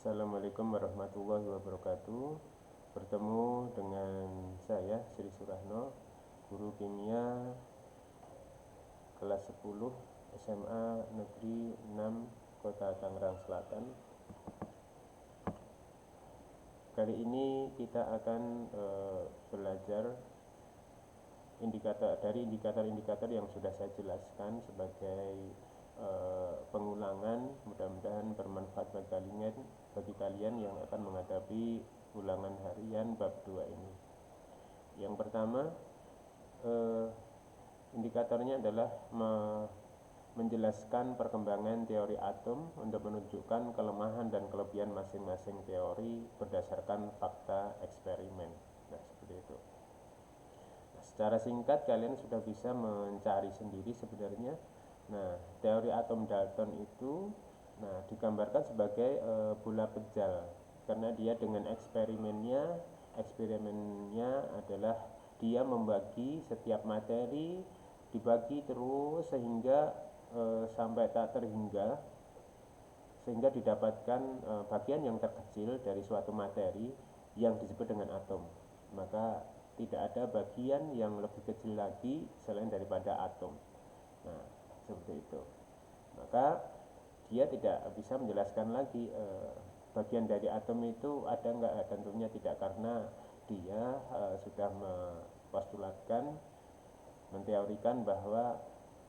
Assalamualaikum warahmatullahi wabarakatuh. Bertemu dengan saya Sri Surahno, guru kimia kelas 10 SMA Negeri 6 Kota Tangerang Selatan. Kali ini kita akan belajar indikator-indikator yang sudah saya jelaskan sebagai pengulangan. Mudah-mudahan bermanfaat bagi kalian yang akan menghadapi ulangan harian bab 2 ini. Yang pertama, indikatornya adalah menjelaskan perkembangan teori atom untuk menunjukkan kelemahan dan kelebihan masing-masing teori berdasarkan fakta eksperimen. Nah, seperti itu. Nah, secara singkat kalian sudah bisa mencari sendiri sebenarnya. Nah, teori atom Dalton itu digambarkan sebagai bola pejal karena dia dengan eksperimennya adalah dia membagi setiap materi, dibagi terus sehingga sampai tak terhingga, sehingga didapatkan bagian yang terkecil dari suatu materi yang disebut dengan atom. Maka tidak ada bagian yang lebih kecil lagi selain daripada atom. Nah, seperti itu. Maka dia tidak bisa menjelaskan lagi bagian dari atom itu ada enggak. Tentunya tidak, karena dia sudah mempostulatkan, menteorikan bahwa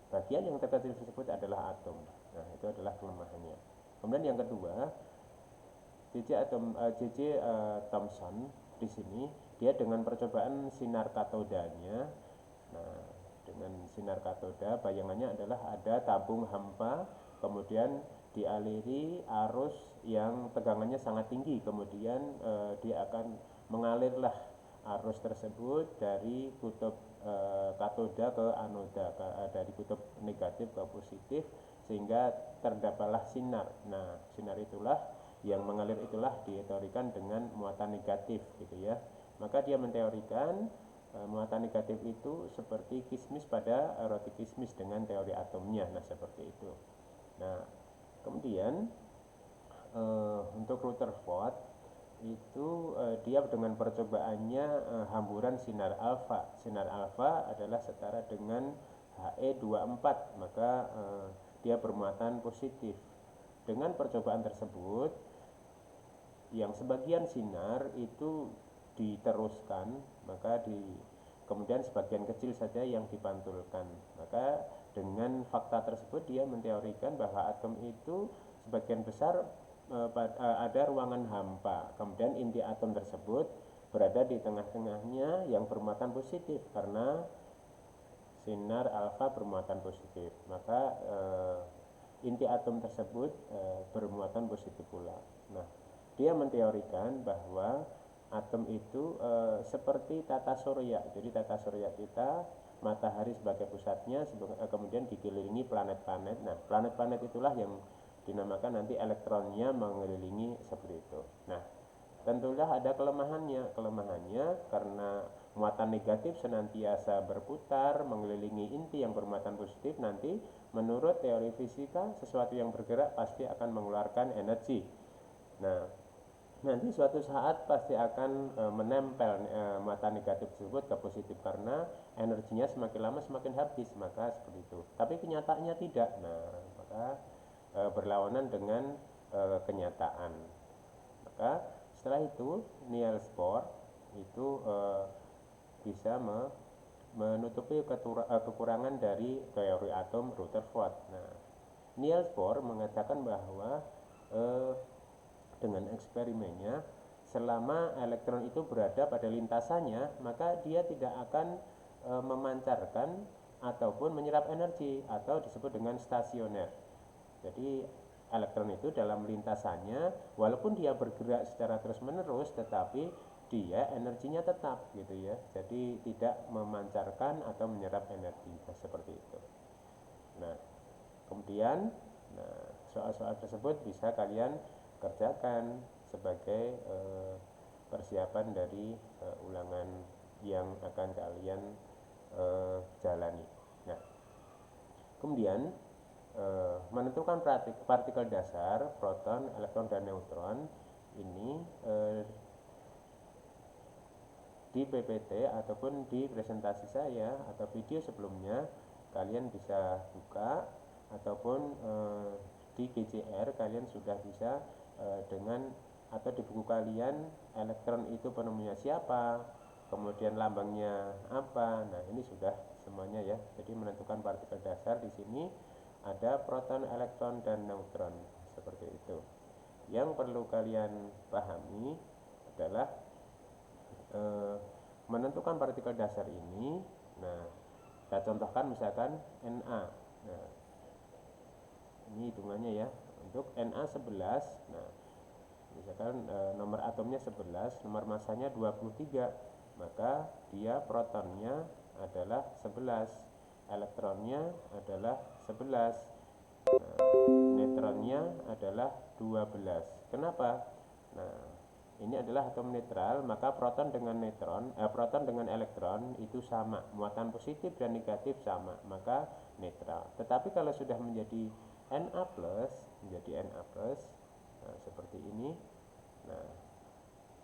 bagian yang terkecil tersebut adalah atom. Nah, itu adalah kelemahannya. Kemudian yang kedua, J.J. Thomson di sini dia dengan percobaan sinar katodanya. Nah, dengan sinar katoda bayangannya adalah ada tabung hampa, kemudian dialiri arus yang tegangannya sangat tinggi, kemudian dia akan mengalirlah arus tersebut dari kutub katoda ke anoda, dari kutub negatif ke positif, sehingga terdapatlah sinar. Nah, sinar itulah yang mengalir, itulah diteorikan dengan muatan negatif gitu ya. Maka dia menteorikan muatan negatif itu seperti kismis pada roti kismis dengan teori atomnya. Nah, seperti itu. Nah, kemudian untuk Rutherford itu dia dengan percobaannya hamburan sinar alfa. Sinar alfa adalah setara dengan He24, maka dia bermuatan positif. Dengan percobaan tersebut, yang sebagian sinar itu diteruskan, maka kemudian sebagian kecil saja yang dipantulkan. Maka dengan fakta tersebut dia menteorikan bahwa atom itu sebagian besar ada ruangan hampa. Kemudian inti atom tersebut berada di tengah-tengahnya yang bermuatan positif karena sinar alfa bermuatan positif. Maka inti atom tersebut bermuatan positif pula. Nah, dia menteorikan bahwa atom itu seperti tata surya. Jadi tata surya kita, matahari sebagai pusatnya, kemudian dikelilingi planet-planet. Nah, planet-planet itulah yang dinamakan nanti elektronnya mengelilingi seperti itu. Nah, tentulah ada kelemahannya. Kelemahannya karena muatan negatif senantiasa berputar mengelilingi inti yang bermuatan positif, nanti menurut teori fisika sesuatu yang bergerak pasti akan mengeluarkan energi. Nah, nanti suatu saat pasti akan menempel muatan negatif tersebut ke positif karena energinya semakin lama semakin habis. Maka seperti itu. Tapi kenyataannya tidak. Nah, maka berlawanan dengan kenyataan. Maka setelah itu Niels Bohr itu bisa menutupi kekurangan dari teori atom Rutherford. Nah, Niels Bohr mengatakan bahwa dengan eksperimennya, selama elektron itu berada pada lintasannya, maka dia tidak akan memancarkan ataupun menyerap energi, atau disebut dengan stasioner. Jadi elektron itu dalam lintasannya, walaupun dia bergerak secara terus-menerus, tetapi dia energinya tetap gitu ya. Jadi tidak memancarkan atau menyerap energi. Nah, seperti itu. Nah, kemudian soal-soal tersebut bisa kalian kerjakan sebagai persiapan dari ulangan yang akan kalian jalani. Nah, kemudian menentukan partikel dasar, proton, elektron, dan neutron ini di PPT ataupun di presentasi saya atau video sebelumnya kalian bisa buka, ataupun di GCR kalian sudah bisa dengan atau di buku kalian elektron itu penemunya siapa, kemudian lambangnya apa. Nah, ini sudah semuanya ya. Jadi menentukan partikel dasar di sini ada proton, elektron, dan neutron seperti itu. Yang perlu kalian pahami adalah menentukan partikel dasar ini. Nah, kita contohkan misalkan Na. Nah, ini hitungannya ya. Untuk Na11, nah misalkan nomor atomnya 11, nomor masanya 23, maka dia protonnya adalah 11, elektronnya adalah 11, nah, neutronnya adalah 12. Kenapa? Nah, ini adalah atom netral, maka proton dengan elektron itu sama, muatan positif dan negatif sama, maka netral. Tetapi kalau sudah menjadi Na+, nah, seperti ini. Nah,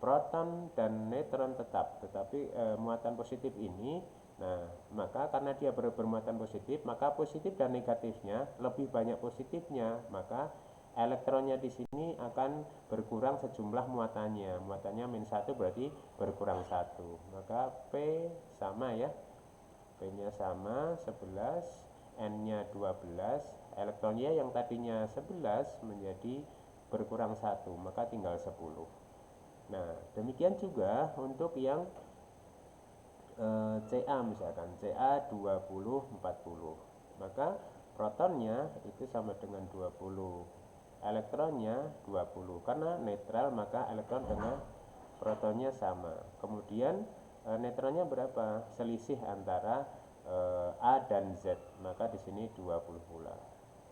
proton dan neutron tetap, tetapi muatan positif ini, nah maka karena dia bermuatan positif, maka positif dan negatifnya lebih banyak positifnya, maka elektronnya di sini akan berkurang sejumlah muatannya. Muatannya -1 berarti berkurang 1. Maka P sama ya. P-nya sama 11, N-nya 12, elektronnya yang tadinya 11 menjadi berkurang 1, maka tinggal 10. Nah, demikian juga untuk yang Ca, misalkan Ca 20, 40, maka protonnya itu sama dengan 20, elektronnya 20. Karena netral maka elektron dengan protonnya sama. Kemudian neutronnya berapa? Selisih antara A dan Z, maka di sini 20 pula.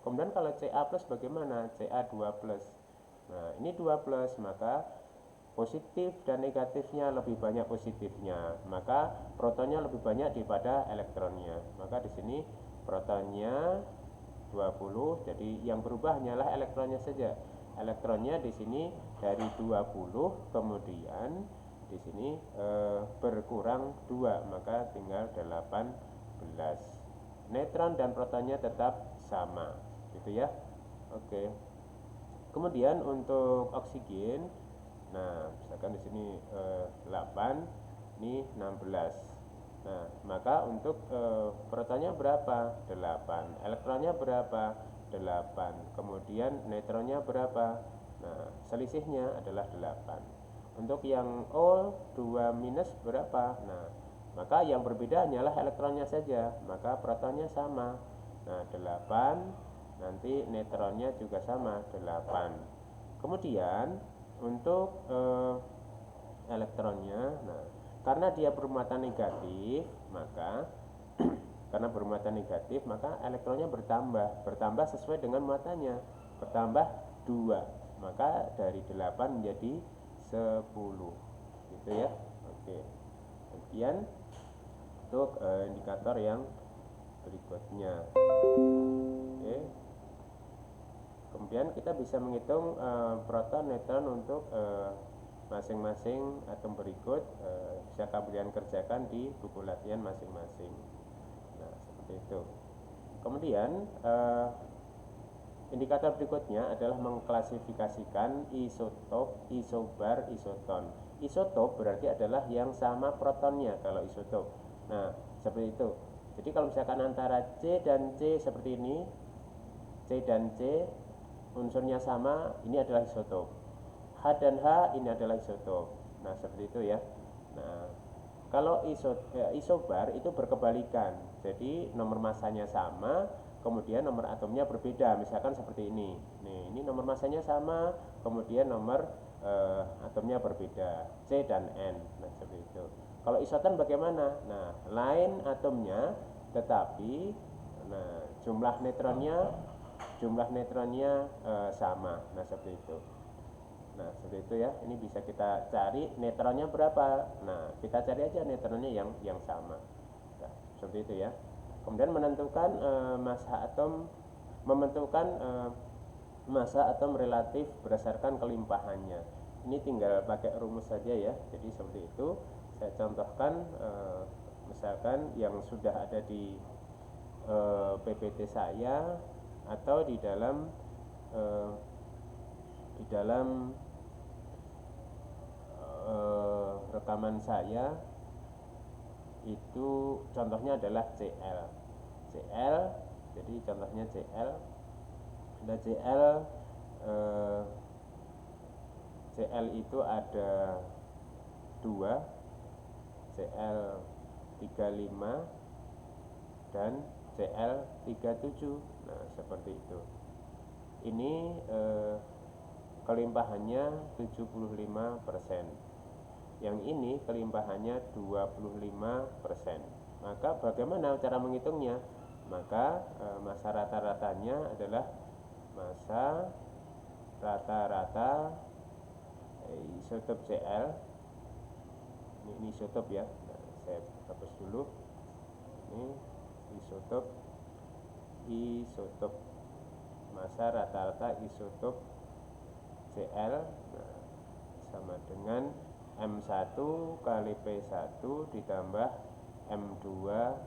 Kemudian kalau Ca plus bagaimana? Ca2 plus. Nah, ini 2 plus, maka positif dan negatifnya lebih banyak positifnya, maka protonnya lebih banyak daripada elektronnya. Maka di sini protonnya 20, jadi yang berubah hanyalah elektronnya saja. Elektronnya di sini dari 20 kemudian di sini berkurang 2, maka tinggal 18. Neutron dan protonnya tetap sama, gitu ya. Oke. Kemudian untuk oksigen, nah misalkan di sini 8, ini 16. Nah, maka untuk protonnya berapa? 8. Elektronnya berapa? 8. Kemudian neutronnya berapa? Nah, selisihnya adalah 8. Untuk yang O2 minus berapa? Nah, maka yang berbeda hanyalah elektronnya saja, maka protonnya sama. Nah, 8, nanti neutronnya juga sama, 8. Kemudian untuk elektronnya, nah karena dia bermuatan negatif, maka karena bermuatan negatif maka elektronnya bertambah sesuai dengan muatannya, bertambah 2, maka dari 8 menjadi 10, gitu ya. Oke. Kemudian untuk indikator yang berikutnya, oke. Kemudian kita bisa menghitung proton, neutron untuk masing-masing atom berikut, bisa kalian kerjakan di buku latihan masing-masing. Nah, seperti itu. Kemudian indikator berikutnya adalah mengklasifikasikan isotop, isobar, isoton. Isotop berarti adalah yang sama protonnya kalau isotop. Nah, seperti itu. Jadi kalau misalkan antara C dan C seperti ini, C dan C unsurnya sama, ini adalah isotop. H dan H ini adalah isotop. Nah, seperti itu ya. Nah, kalau isobar itu berkebalikan. Jadi nomor masanya sama, kemudian nomor atomnya berbeda. Misalkan seperti ini. Nih, ini nomor masanya sama, kemudian nomor atomnya berbeda, C dan N. Nah, seperti itu. Kalau isoton bagaimana? Nah, lain atomnya tetapi jumlah neutronnya sama. Nah, seperti itu. Nah, seperti itu ya. Ini bisa kita cari neutronnya berapa. Nah, kita cari aja neutronnya yang sama. Nah, seperti itu ya. Kemudian menentukan masa atom relatif berdasarkan kelimpahannya. ini tinggal pakai rumus saja ya. Jadi seperti itu. Saya contohkan misalkan yang sudah ada di PPT saya atau di dalam eh, rekaman saya itu contohnya adalah CL. Jadi contohnya CL. Ada eh, CL itu ada dua, CL 35 dan CL 37. Nah, seperti itu. Ini kelimpahannya 75%. Yang ini kelimpahannya 25%. Maka bagaimana cara menghitungnya? Maka masa rata-ratanya adalah masa rata-rata isotop CL. Ini isotop ya. Nah, saya hapus dulu. Ini isotop masa rata-rata isotop CL, nah, sama dengan M1 kali P1 ditambah M2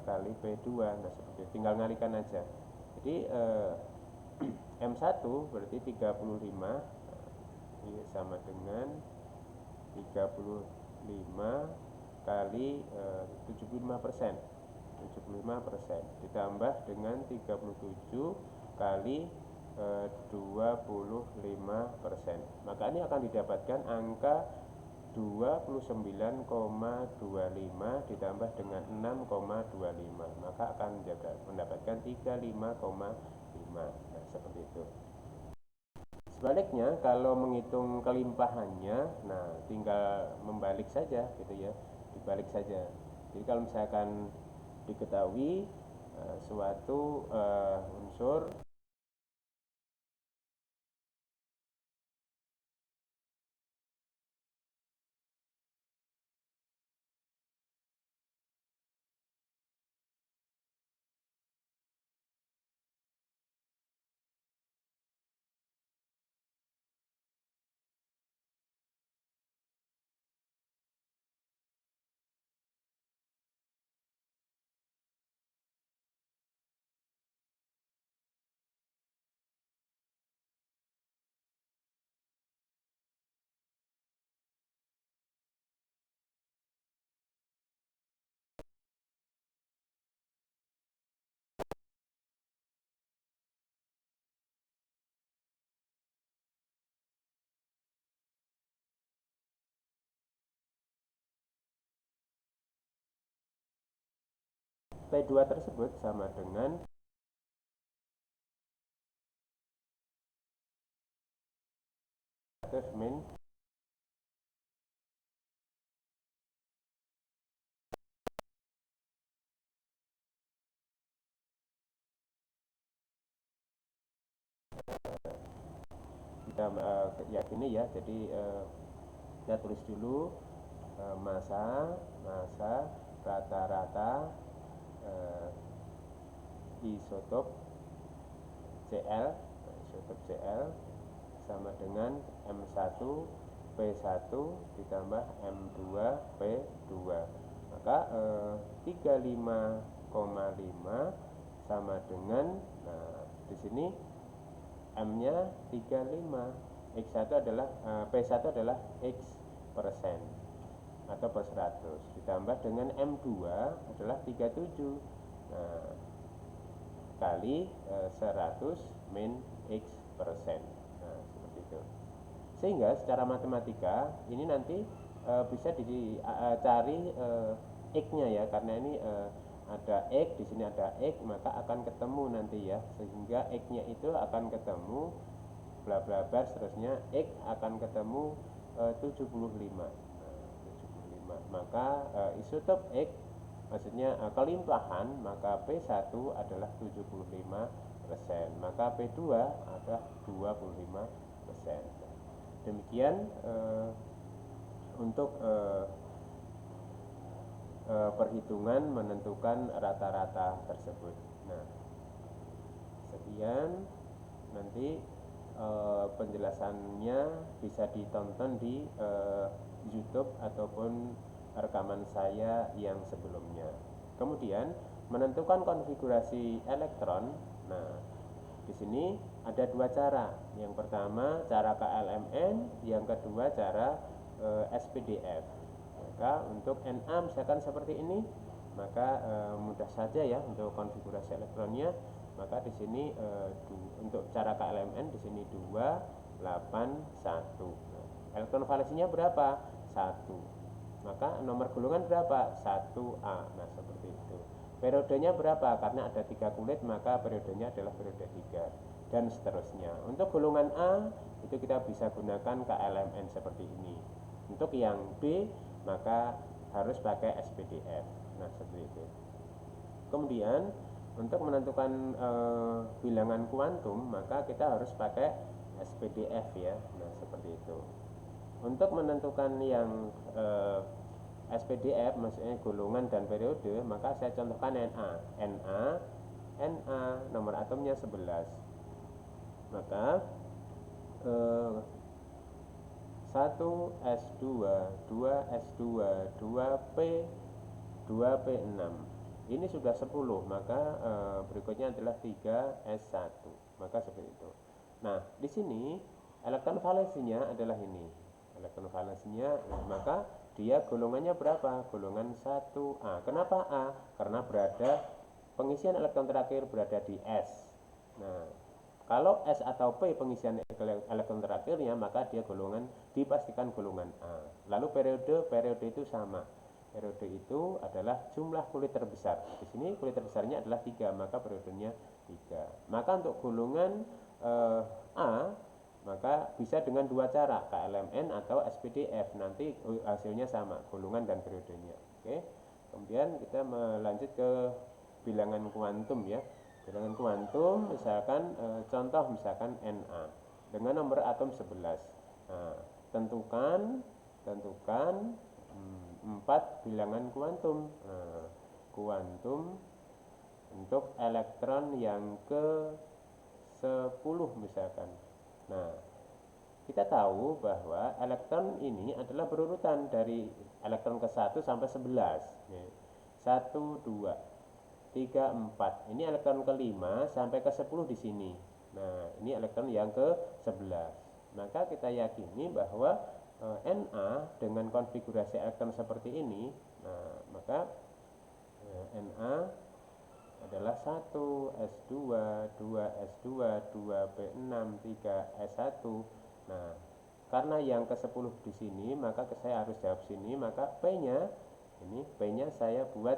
kali P2. Nah, seperti itu. Tinggal ngalikan aja. Jadi M1 berarti 35, ini sama dengan 35 kali 75%. 75% ditambah dengan 37 kali 25%. Maka ini akan didapatkan angka 29,25 ditambah dengan 6,25, maka akan mendapatkan 35,5. Nah, seperti itu. Sebaliknya kalau menghitung kelimpahannya, nah tinggal membalik saja gitu ya, dibalik saja. Jadi kalau misalkan diketahui suatu unsur P2 tersebut sama dengan min kita yakini ya. Jadi kita tulis dulu masa rata-rata isotop CL. Isotop CL sama dengan M1 P1 ditambah M2 P2. Maka 35,5 sama dengan, nah di sini M-nya 35, X1 adalah P1 adalah X persen atau per 100 ditambah dengan M2 adalah 37. Nah, kali 100 min X persen. Nah, seperti itu. Sehingga secara matematika ini nanti bisa dicari X-nya ya, karena ini ada X, di sini ada X, maka akan ketemu nanti ya. Sehingga X-nya itu akan ketemu bla bla bla seterusnya, X akan ketemu 75. Nah, 75. Maka isotop X maksudnya kelimpahan, maka P1 adalah 75%, maka P2 adalah 25%. Demikian untuk perhitungan menentukan rata-rata tersebut. Nah, sekian, nanti penjelasannya bisa ditonton di YouTube ataupun rekaman saya yang sebelumnya. Kemudian menentukan konfigurasi elektron. Nah, di sini ada dua cara. Yang pertama cara KLMN, yang kedua cara SPDF. Maka untuk Na misalkan seperti ini, maka mudah saja ya untuk konfigurasi elektronnya. Maka di sini untuk cara KLMN di sini 281. Nah, elektron valensinya berapa? 1. Maka nomor golongan berapa? 1A. Nah, seperti itu. Periodenya berapa? Karena ada 3 kulit, maka periodenya adalah periode 3 dan seterusnya. Untuk golongan A itu kita bisa gunakan KLMN seperti ini. Untuk yang B maka harus pakai SPDF. Nah, seperti itu. Kemudian untuk menentukan bilangan kuantum maka kita harus pakai SPDF ya. Nah, seperti itu. Untuk menentukan yang SPDF maksudnya golongan dan periode, maka saya contohkan Na nomor atomnya 11. Maka 1S2, 2S2, 2P, 2P6. Ini sudah 10, maka berikutnya adalah 3S1. Maka seperti itu. Nah, di sini elektron valensinya adalah ini. Elektron valensinya, maka dia golongannya berapa? Golongan 1A. Kenapa A? Karena pengisian elektron terakhir berada di S. Nah, kalau S atau P pengisian elektron terakhirnya, maka dia dipastikan golongan A. Lalu periode itu sama. Periode itu adalah jumlah kulit terbesar. Di sini kulit terbesarnya adalah 3, maka periodenya 3. Maka untuk golongan A maka bisa dengan dua cara, KLMN atau SPDF. Nanti hasilnya sama, golongan dan periodenya. Oke. Kemudian kita melanjut ke bilangan kuantum ya. Bilangan kuantum misalkan contoh misalkan Na dengan nomor atom 11. Nah, tentukan 4 bilangan kuantum. Nah, kuantum untuk elektron yang ke 10 misalkan. Nah, kita tahu bahwa elektron ini adalah berurutan dari elektron ke 1 sampai 11. 1, 2, 3, 4. Ini elektron ke-5 sampai ke 10 di sini. Nah, ini elektron yang ke-11. Maka kita yakini bahwa Na dengan konfigurasi elektron seperti ini, nah, maka Na adalah 1, S2, 2, S2, 2, P6, 3, S1. Nah, karena yang ke-10 di sini, maka saya harus jawab sini, maka P-nya saya buat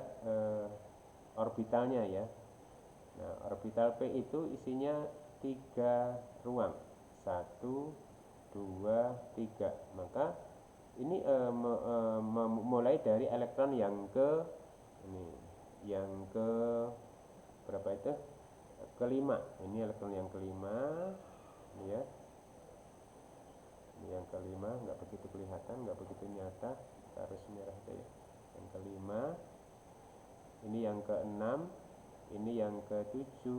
orbitalnya ya. Nah, orbital P itu isinya 3 ruang. 1, 2, 3. Maka ini mulai dari elektron yang ke berapa itu? Kelima. Ini elektron yang kelima, ini ya. Ini yang kelima, nggak begitu kelihatan, nggak begitu nyata. Kita harus merah aja ya. Yang kelima. Ini yang keenam, ini yang ke-7,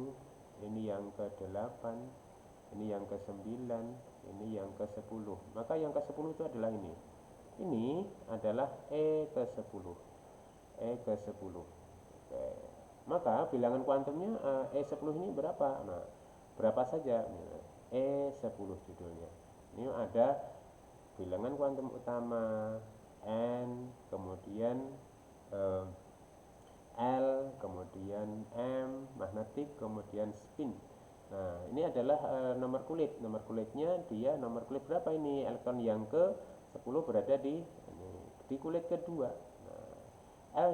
ini yang ke-8, ini yang ke-9, ini yang ke-10. Maka yang ke-10 itu adalah ini. Ini adalah E ke-10. E ke-10. Oke. Maka bilangan kuantumnya E10 ini berapa? Nah, berapa saja? E10 judulnya. Ini ada bilangan kuantum utama N, kemudian L, kemudian M, magnetik, kemudian spin. Nah, ini adalah nomor kulit. Nomor kulitnya dia nomor kulit berapa ini? Elektron yang ke-10 berada di kulit kedua. Nah,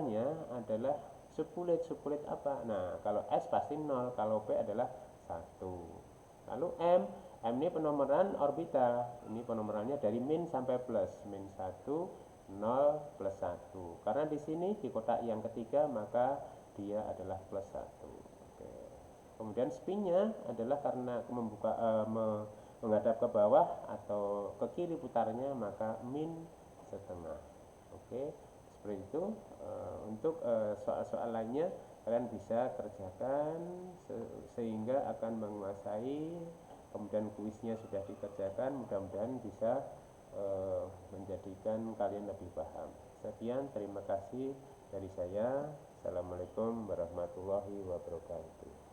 L-nya adalah subkulit apa? Nah, kalau S pasti 0, kalau P adalah 1. Lalu M ini penomoran orbital. Ini penomorannya dari min sampai plus, min 1, 0, plus 1. Karena di sini di kotak yang ketiga maka dia adalah plus 1. Oke. Kemudian spinnya adalah karena menghadap ke bawah atau ke kiri putarnya maka min setengah. Oke. Seperti itu. Untuk soal-soal lainnya kalian bisa kerjakan sehingga akan menguasai kemudian kuisnya sudah dikerjakan, mudah-mudahan bisa menjadikan kalian lebih paham. Sekian, terima kasih dari saya. Assalamualaikum warahmatullahi wabarakatuh.